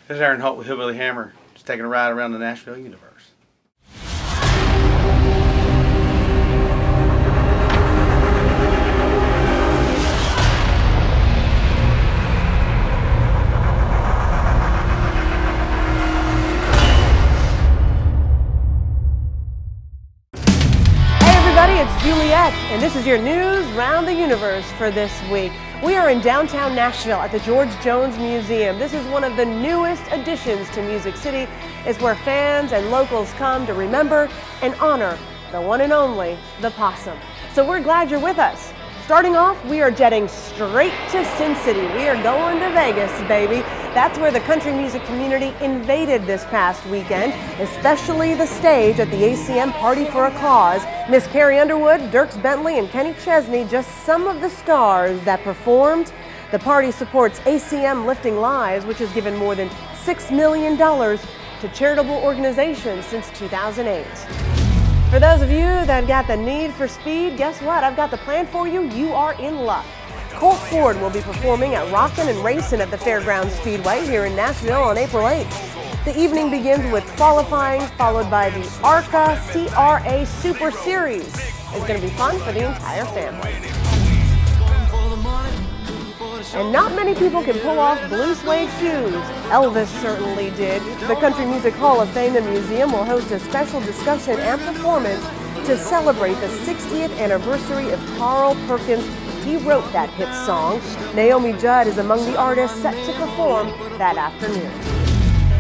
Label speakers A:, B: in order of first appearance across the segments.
A: This is Aaron Holt with Hillbilly Hammer, just taking a ride around the Nashville universe.
B: Hey everybody, it's Juliette, and this is your news round the universe for this week. We are in downtown Nashville at the George Jones Museum. This is one of the newest additions to Music City. It's where fans and locals come to remember and honor the one and only, the possum. So we're glad you're with us. Starting off, we are jetting straight to Sin City. We are going to Vegas, baby. That's where the country music community invaded this past weekend, especially the stage at the ACM Party for a Cause. Miss Carrie Underwood, Dierks Bentley, and Kenny Chesney, just some of the stars that performed. The party supports ACM Lifting Lives, which has given more than $6 million to charitable organizations since 2008. For those of you that got the need for speed, guess what? I've got the plan for you. You are in luck. Colt Ford will be performing at Rockin' and Racin' at the Fairgrounds Speedway here in Nashville on April 8th. The evening begins with qualifying, followed by the ARCA CRA Super Series. It's going to be fun for the entire family. And not many people can pull off blue suede shoes. Elvis certainly did. The Country Music Hall of Fame and Museum will host a special discussion and performance to celebrate the 60th anniversary of Carl Perkins. He wrote that hit song. Naomi Judd is among the artists set to perform that afternoon.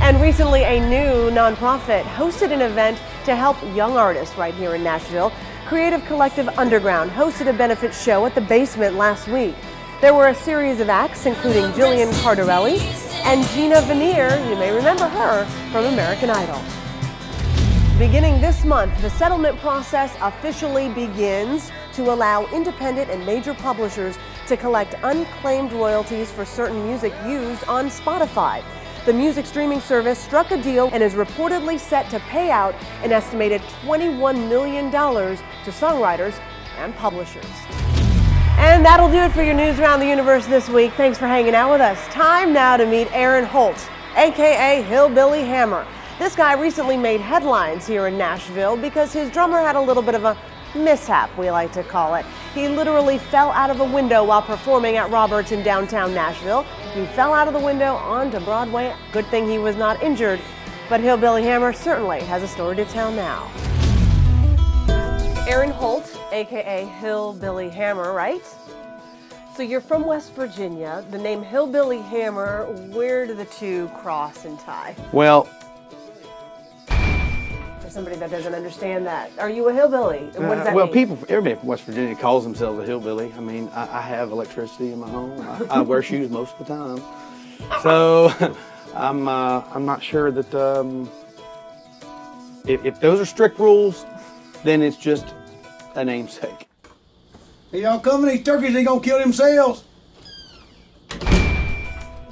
B: And recently, a new nonprofit hosted an event to help young artists right here in Nashville. Creative Collective Underground hosted a benefit show at the Basement last week. There were a series of acts, including Jillian Cardarelli and Gina Veneer. You may remember her from American Idol. Beginning this month, the settlement process officially begins to allow independent and major publishers to collect unclaimed royalties for certain music used on Spotify. The music streaming service struck a deal and is reportedly set to pay out an estimated $21 million to songwriters and publishers. And that'll do it for your news around the universe this week. Thanks for hanging out with us. Time now to meet Aaron Holt, aka Hillbilly Hammer. This guy recently made headlines here in Nashville because his drummer had a little bit of a mishap, we like to call it. He literally fell out of a window while performing at Roberts in downtown Nashville. He fell out of the window onto Broadway. Good thing he was not injured, but Hillbilly Hammer certainly has a story to tell now. Aaron Holt, aka Hillbilly Hammer, right? So you're from West Virginia. The name Hillbilly Hammer, where do the two cross and tie?
A: Well,
B: For somebody that doesn't understand that, are you a hillbilly? And what does that mean?
A: Everybody from West Virginia calls themselves a hillbilly. I mean, I have electricity in my home. I wear shoes most of the time. So I'm not sure that if those are strict rules, then it's just a namesake.
C: Hey, y'all coming? These turkeys ain't gonna kill themselves.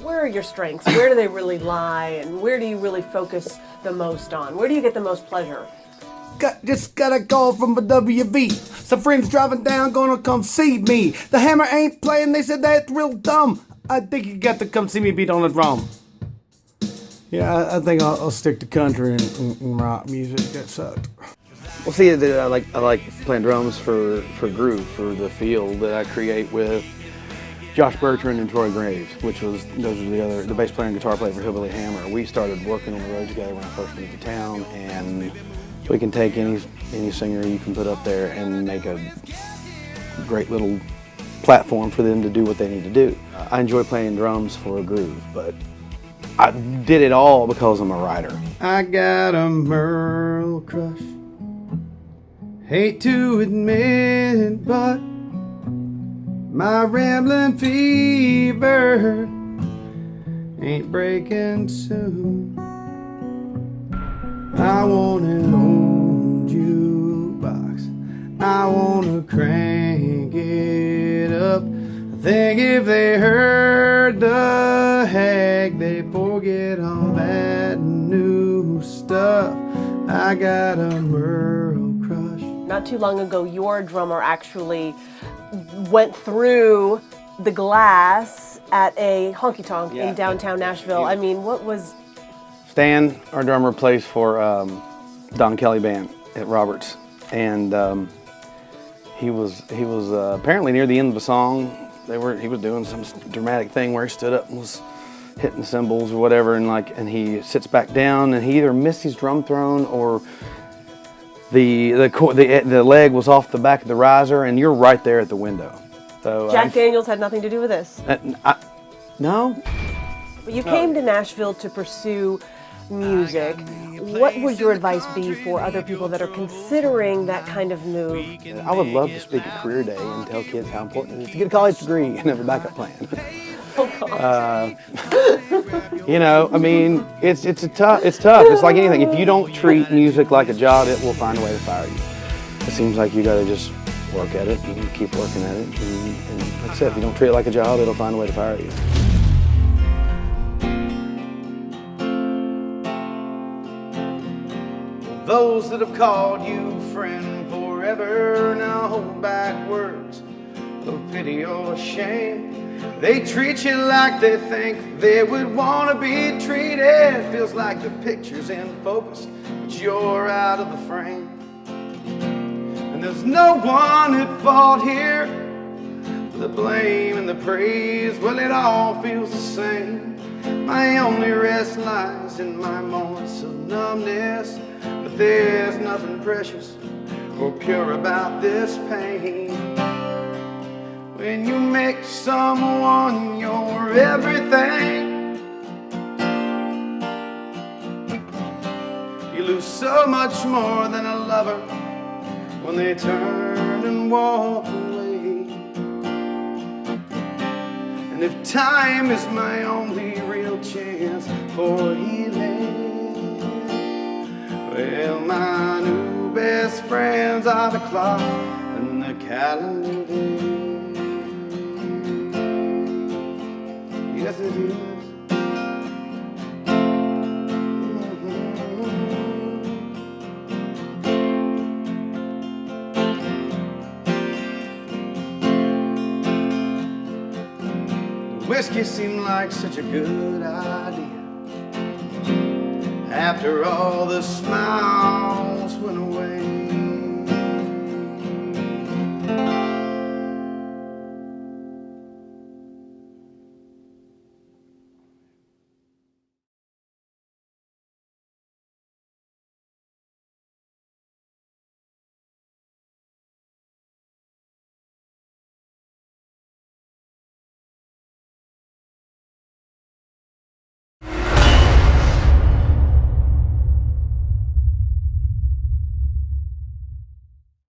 B: Where are your strengths? Where do they really lie? And where do you really focus the most on? Where do you get the most pleasure?
C: Just got a call from a WV. Some friends driving down gonna come see me. The hammer ain't playing, they said that's real dumb. I think you got to come see me beat on the drum. Yeah, I think I'll stick to country and rock music. That sucked.
A: Well, see, I like playing drums for groove, for the feel that I create with Josh Bertrand and Troy Graves, those are the bass player and guitar player for Hillbilly Hammer. We started working on the road together when I first moved to town, and we can take any singer you can put up there and make a great little platform for them to do what they need to do. I enjoy playing drums for a groove, but I did it all because I'm a writer.
C: I got a Merle crush. Hate to admit it, but my rambling fever ain't breaking soon. I want an old jukebox. I wanna crank it up. I think if they heard the hag, they forget all that new stuff. I got a Merle crush.
B: Not too long ago, your drummer actually went through the glass at a honky-tonk in downtown Nashville. I mean, what was
A: Stan, our drummer, plays for Don Kelly Band at Roberts, and he was apparently near the end of a song. He was doing some dramatic thing where he stood up and was hitting cymbals or whatever, and he sits back down, and he either missed his drum throne or the leg was off the back of the riser, and you're right there at the window. So
B: Jack Daniels had nothing to do with this.
A: No.
B: But you came to Nashville to pursue music. What would your advice be for other people that are considering that kind of move?
A: I would love to speak at Career Day and tell kids how important it is to get a college degree and have a backup plan. You know, I mean, it's tough. It's like anything. If you don't treat music like a job, it will find a way to fire you. It seems like you got to just work at it and keep working at it. And like I said, if you don't treat it like a job, it'll find a way to fire you.
C: Those that have called you friend forever now hold back words of pity or shame. They treat you like they think they would want to be treated. Feels like the picture's in focus, but you're out of the frame. And there's no one at fault here. The blame and the praise, well, it all feels the same. My only rest lies in my moments of numbness. But there's nothing precious or pure about this pain. When you make someone your everything, you lose so much more than a lover when they turn and walk away. And if time is my only real chance for healing, well, my new best friends are the clock and the calendar day. Yes, it is. Whiskey seemed like such a good idea. After all the smiles went away,